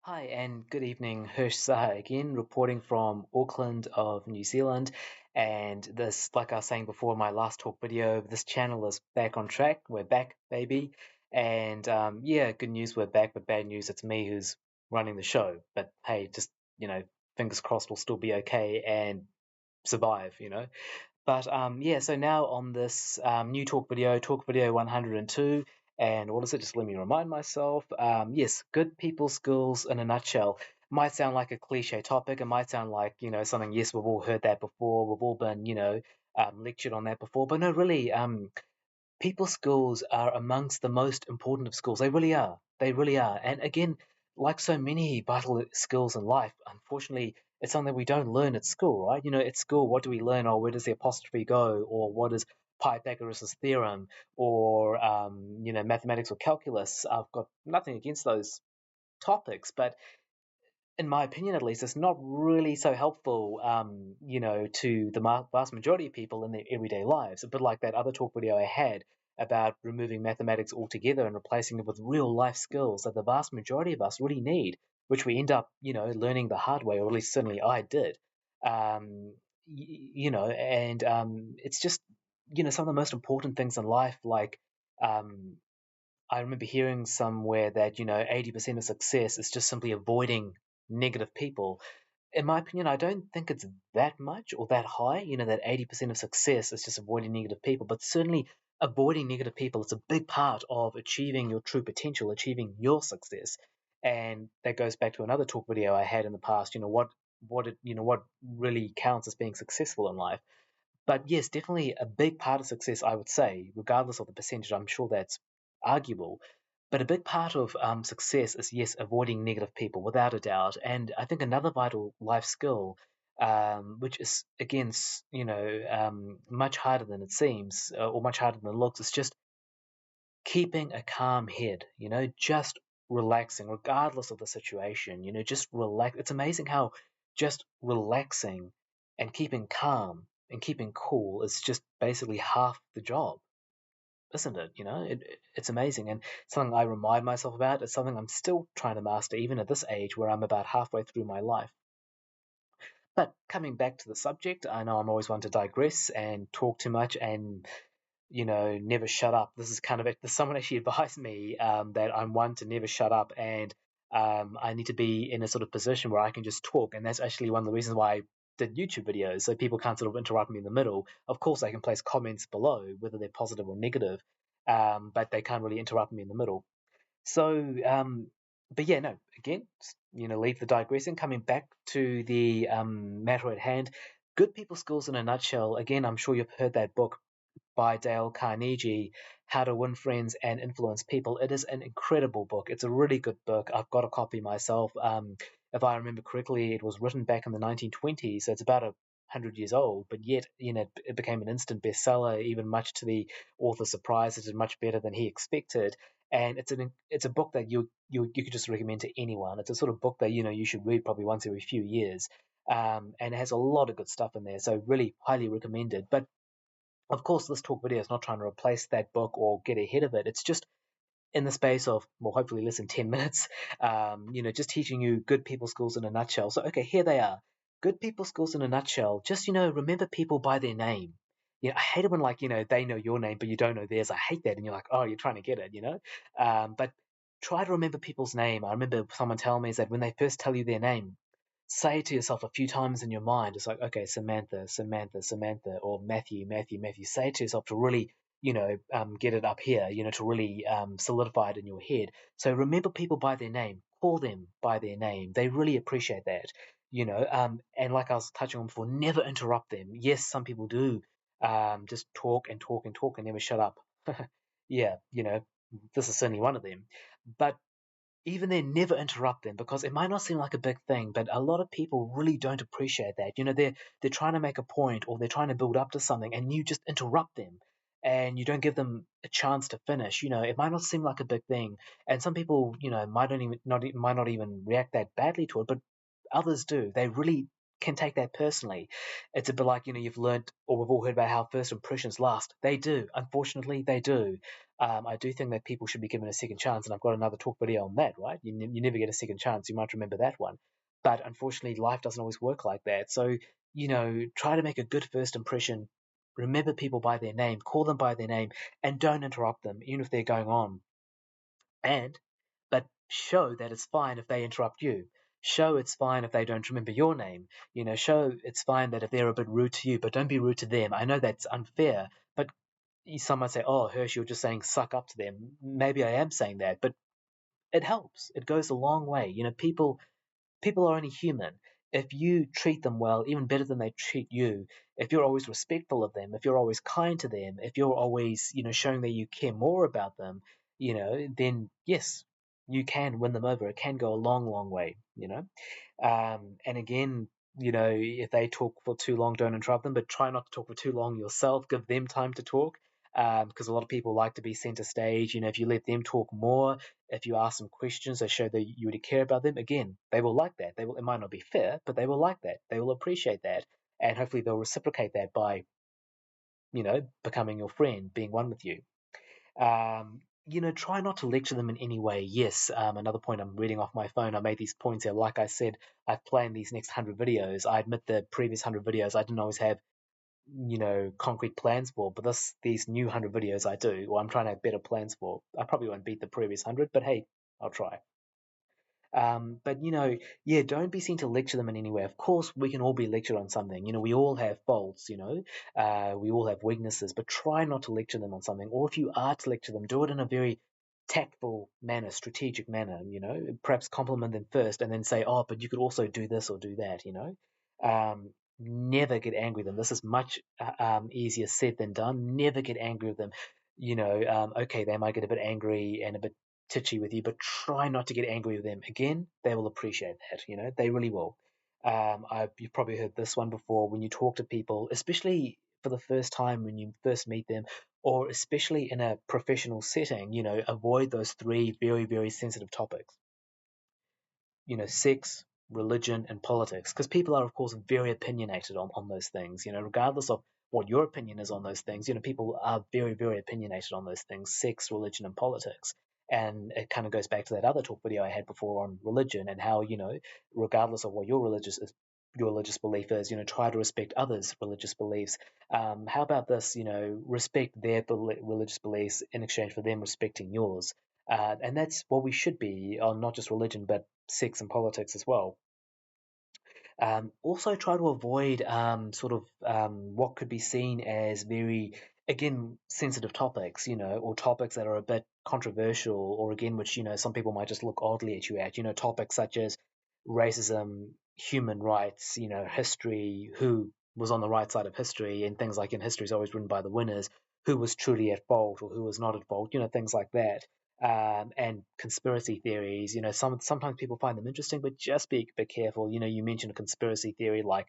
Hi and good evening. Hirsch Saha again, reporting from Auckland of New Zealand. And this, like I was saying before in my last talk video, this channel is back on track. We're back, baby. And yeah, good news, we're back, but bad news, it's me who's running the show. But hey, just, fingers crossed we'll still be okay and survive. But yeah, so now on this new talk video 102, and what is it? Just let me remind myself. Yes, good people skills in a nutshell. Might sound like a cliche topic. It might sound like, something, yes, we've all heard that before. We've all been, lectured on that before. But no, really, people skills are amongst the most important of skills. They really are. They really are. And again, like so many vital skills in life, unfortunately, it's something we don't learn at school, right? At school, what do we learn? Or where does the apostrophe go? Or what is Pythagoras' theorem? Or, mathematics or calculus? I've got nothing against those topics, but in my opinion at least, it's not really so helpful, to the vast majority of people in their everyday lives. A bit like that other talk video I had about removing mathematics altogether and replacing it with real life skills that the vast majority of us really need, which we end up, learning the hard way, or at least certainly I did. And it's just, some of the most important things in life, like, um, I remember hearing somewhere that, 80% of success is just simply avoiding negative people. In my opinion, I don't think it's that much or that high, that 80% of success is just avoiding negative people, but certainly avoiding negative people is a big part of achieving your true potential, achieving your success. And that goes back to another talk video I had in the past, what really counts as being successful in life. But yes, definitely a big part of success, I would say, regardless of the percentage, I'm sure that's arguable. But a big part of success is, yes, avoiding negative people, without a doubt. And I think another vital life skill, which is, again, much harder than it seems, or much harder than it looks, is just keeping a calm head, just relaxing, regardless of the situation, just relax. It's amazing how just relaxing and keeping calm and keeping cool is just basically half the job, isn't it? It's amazing, and something I remind myself about. It's something I'm still trying to master, even at this age where I'm about halfway through my life. But coming back to the subject, I know I'm always one to digress and talk too much and never shut up. This is kind of it. Someone actually advised me that I'm one to never shut up, and I need to be in a sort of position where I can just talk. And that's actually one of the reasons why I did YouTube videos, so people can't sort of interrupt me in the middle. Of course, I can place comments below, whether they're positive or negative, but they can't really interrupt me in the middle. So, but yeah, no, again, leave the digressing. Coming back to the matter at hand, good people skills in a nutshell. Again, I'm sure you've heard that book by Dale Carnegie, How to Win Friends and Influence People. It is an incredible book. It's a really good book. I've got a copy myself. If I remember correctly, it was written back in the 1920s, so it's about 100 years old, but yet, it became an instant bestseller, even much to the author's surprise. It did much better than he expected. And it's a book that you could just recommend to anyone. It's a sort of book that you should read probably once every few years, and it has a lot of good stuff in there. So really highly recommended. But of course, this talk video is not trying to replace that book or get ahead of it. It's just in the space of, well, hopefully less than 10 minutes, just teaching you good people skills in a nutshell. So, okay, here they are. Good people skills in a nutshell. Just, remember people by their name. I hate it when, like, they know your name, but you don't know theirs. I hate that. And you're like, oh, you're trying to get it. But try to remember people's name. I remember someone telling me is that when they first tell you their name, say it to yourself a few times in your mind. It's like, okay, Samantha, Samantha, Samantha, or Matthew, Matthew, Matthew. Say it to yourself to really, get it up here, to really solidify it in your head. So remember people by their name. Call them by their name. They really appreciate that, and like I was touching on before, never interrupt them. Yes, some people do just talk and talk and talk and never shut up. Yeah, this is certainly one of them. But even then, never interrupt them, because it might not seem like a big thing, but a lot of people really don't appreciate that. They're trying to make a point, or they're trying to build up to something, and you just interrupt them and you don't give them a chance to finish. It might not seem like a big thing, and some people, might not even react that badly to it, but others do. They really can take that personally. It's a bit like, you've learnt, or we've all heard about how first impressions last. They do. Unfortunately, they do. I do think that people should be given a second chance, and I've got another talk video on that, right? You never get a second chance. You might remember that one. But unfortunately, life doesn't always work like that. So, try to make a good first impression. Remember people by their name, call them by their name, and don't interrupt them, even if they're going on. And, but show that it's fine if they interrupt you. Show it's fine if they don't remember your name. Show it's fine that if they're a bit rude to you, but don't be rude to them. I know that's unfair, but some might say, "Oh, Hirsch, you're just saying suck up to them." Maybe I am saying that, but it helps. It goes a long way. People are only human. If you treat them well, even better than they treat you, if you're always respectful of them, if you're always kind to them, if you're always, showing that you care more about them, then yes, you can win them over. It can go a long, long way. And again, if they talk for too long, don't interrupt them, but try not to talk for too long yourself. Give them time to talk. Because a lot of people like to be center stage. If you let them talk more, if you ask them questions that show that you really care about them, again, they will like that. It might not be fair, but they will like that. They will appreciate that. And hopefully they'll reciprocate that by, becoming your friend, being one with you. Try not to lecture them in any way. Yes, another point I'm reading off my phone. I made these points here. Like I said, I've planned these next 100 videos. I admit the previous 100 videos I didn't always have, concrete plans for, but these new 100 videos I do, or I'm trying to have better plans for. I probably won't beat the previous 100, but hey, I'll try. But yeah, don't be seen to lecture them in any way. Of course, we can all be lectured on something. We all have faults. We all have weaknesses. But try not to lecture them on something. Or if you are to lecture them, do it in a very tactful manner, strategic manner. Perhaps compliment them first, and then say, "Oh, but you could also do this or do that." Never get angry with them. This is much easier said than done. Never get angry with them. Okay, they might get a bit angry and a bit titchy with you, but try not to get angry with them. Again, they will appreciate that. They really will. You've probably heard this one before. When you talk to people, especially for the first time when you first meet them, or especially in a professional setting, avoid those three very, very sensitive topics. Sex, religion, and politics, because people are, of course, very opinionated on those things. Regardless of what your opinion is on those things, people are very, very opinionated on those things: sex, religion, and politics. And it kind of goes back to that other talk video I had before on religion and how, regardless of what your religious belief is, try to respect others' religious beliefs. How about this? Respect their religious beliefs in exchange for them respecting yours. And that's what we should be on not just religion, but sex and politics as well. Also, try to avoid sort of what could be seen as very, again, sensitive topics, or topics that are a bit controversial, or again, which, some people might just look oddly at you at, topics such as racism, human rights, history, who was on the right side of history, and things like in history is always written by the winners, who was truly at fault or who was not at fault, things like that. And conspiracy theories. Sometimes people find them interesting, but just be careful. You mentioned a conspiracy theory like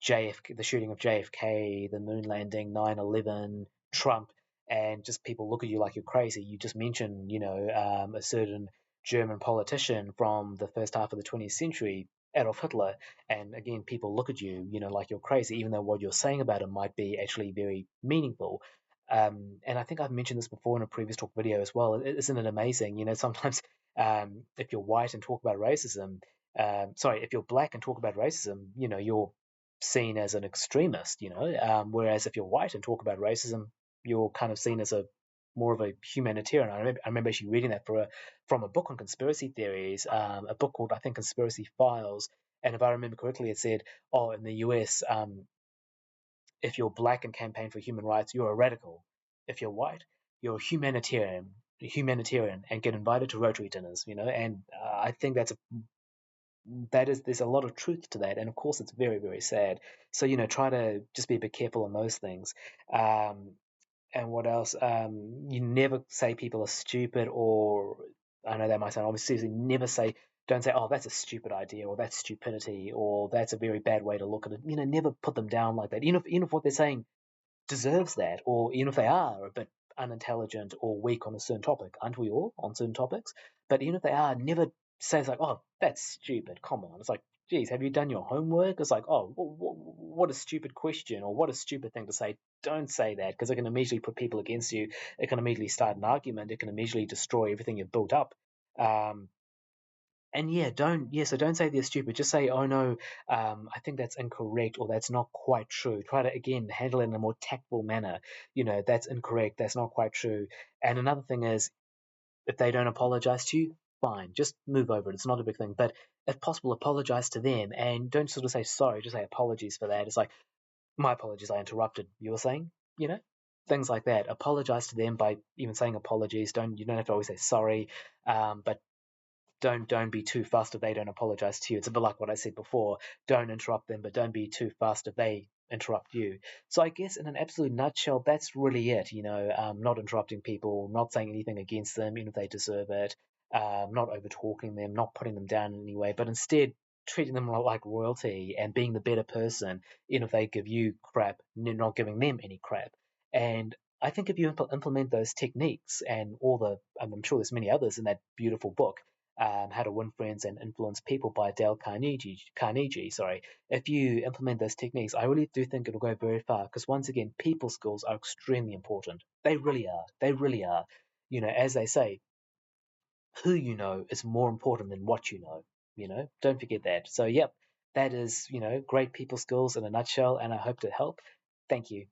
JFK, the shooting of JFK, the moon landing, 9/11, Trump, and just people look at you like you're crazy. You just mentioned, a certain German politician from the first half of the 20th century, Adolf Hitler, and again, people look at you, like you're crazy, even though what you're saying about him might be actually very meaningful. And I think I've mentioned this before in a previous talk video as well. Isn't it amazing? Sometimes if you're white and talk about racism, if you're black and talk about racism, you're seen as an extremist, whereas if you're white and talk about racism, you're kind of seen as a more of a humanitarian. I remember actually reading that from a book on conspiracy theories, a book called, I think, Conspiracy Files. And if I remember correctly, it said, oh, in the US, if you're black and campaign for human rights, you're a radical. If you're white, you're a humanitarian and get invited to Rotary dinners, and I think there's a lot of truth to that. And of course, it's very, very sad. So, try to just be a bit careful on those things. And what else? You never say people are stupid, or I know that might sound obvious. Never say, don't say, oh, that's a stupid idea, or that's stupidity, or that's a very bad way to look at it. Never put them down like that. Even if what they're saying deserves that, or even if they are a bit unintelligent or weak on a certain topic, aren't we all on certain topics? But even if they are, never say it's like, oh, that's stupid. Come on. It's like, geez, have you done your homework? It's like, oh, what a stupid question, or what a stupid thing to say. Don't say that, because it can immediately put people against you. It can immediately start an argument. It can immediately destroy everything you've built up. Um, and yeah, so don't say they're stupid. Just say, oh no, I think that's incorrect, or that's not quite true. Try to, again, handle it in a more tactful manner. That's incorrect. That's not quite true. And another thing is, if they don't apologize to you, fine, just move over it. It's not a big thing. But if possible, apologize to them, and don't sort of say sorry. Just say apologies for that. It's like, my apologies, I interrupted. You were saying, you know, things like that. Apologize to them by even saying apologies. You don't have to always say sorry, but don't be too fast if they don't apologize to you. It's a bit like what I said before. Don't interrupt them, but don't be too fast if they interrupt you. So I guess in an absolute nutshell, that's really it. Not interrupting people, not saying anything against them, even if they deserve it. Not over talking them, not putting them down in any way, but instead treating them like royalty and being the better person, even if they give you crap, not giving them any crap. And I think if you implement those techniques and I'm sure there's many others in that beautiful book, How to Win Friends and Influence People by Dale Carnegie. Carnegie, sorry. If you implement those techniques, I really do think it'll go very far. Because once again, people skills are extremely important. They really are. They really are. As they say, who you know is more important than what you know. Don't forget that. So, yep, that is great people skills in a nutshell, and I hope to help. Thank you.